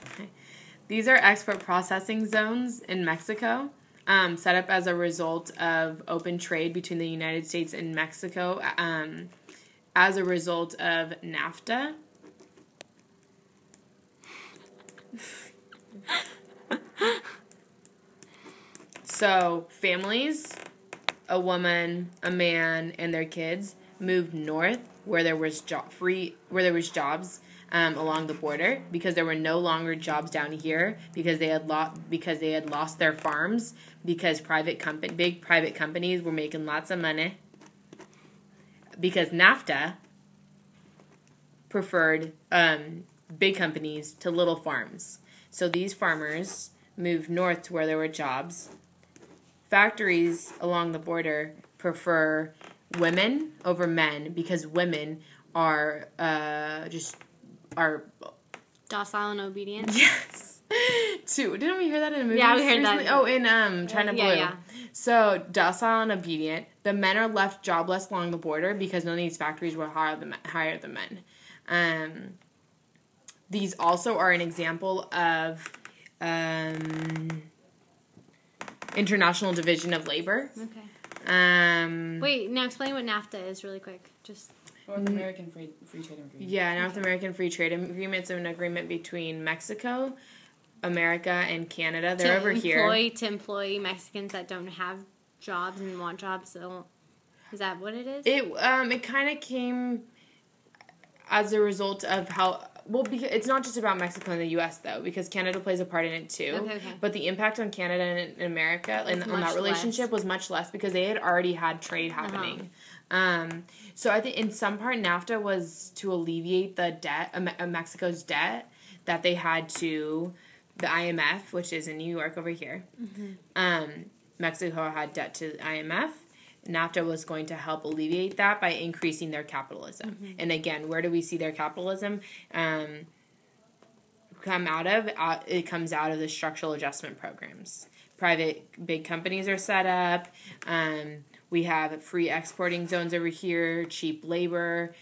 Okay. These are export processing zones in Mexico, set up as a result of open trade between the United States and Mexico as a result of NAFTA. So families, a woman, a man, and their kids moved north where there was jobs along the border, because there were no longer jobs down here, because they had lost their farms, because big private companies were making lots of money, because NAFTA preferred big companies to little farms. So these farmers moved north to where there were jobs. Factories along the border prefer women over men, because women are docile and obedient. Yes. Didn't we hear that in a movie? Yeah, we heard recently? that. Oh, in China Blue. Yeah. So docile and obedient. The men are left jobless along the border because none of these factories will hire the men. These also are an example of international division of labor. Okay. Wait, now explain what NAFTA is really quick. Just North American Free Trade Agreement. Yeah, North American Free Trade Agreement is an agreement between Mexico, America, and Canada. They're over here. To employ Mexicans that don't have jobs and want jobs. So is that what it is? It kind of came as a result of how... Well, because it's not just about Mexico and the U.S., though, because Canada plays a part in it, too. Okay. But the impact on Canada and America and on that relationship was much less, because they had already had trade happening. So I think in some part, NAFTA was to alleviate the debt, Mexico's debt, that they had to the IMF, which is in New York over here. Mexico had debt to the IMF. NAFTA was going to help alleviate that by increasing their capitalism. And again, where do we see their capitalism come out of? It comes out of the structural adjustment programs. Private big companies are set up. We have free exporting zones over here, cheap labor.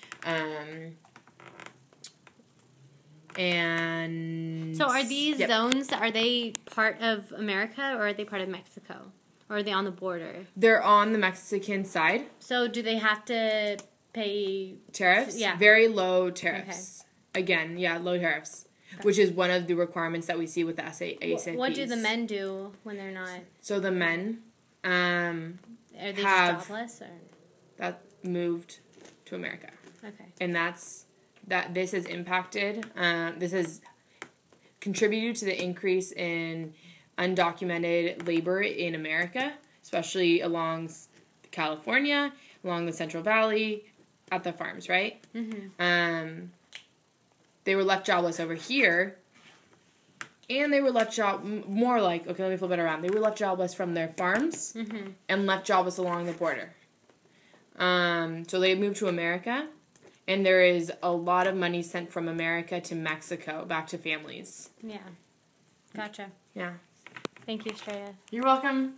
And so are these zones, are they part of America or are they part of Mexico? Or are they on the border? They're on the Mexican side. So do they have to pay... Tariffs? Yeah. Very low tariffs. Okay. Again, low tariffs. Okay. Which is one of the requirements that we see with the ASAPs. What do the men do when they're not... So the men are they just jobless? Or? That moved to America. Okay. And this has impacted... this has contributed to the increase in undocumented labor in America, especially along California, along the Central Valley, at the farms, right? They were left jobless over here, and they were left more like, okay, let me flip it around. They were left jobless from their farms and left jobless along the border. So they moved to America, and there is a lot of money sent from America to Mexico back to families. Yeah. Gotcha. Yeah. Thank you, Estrella. You're welcome.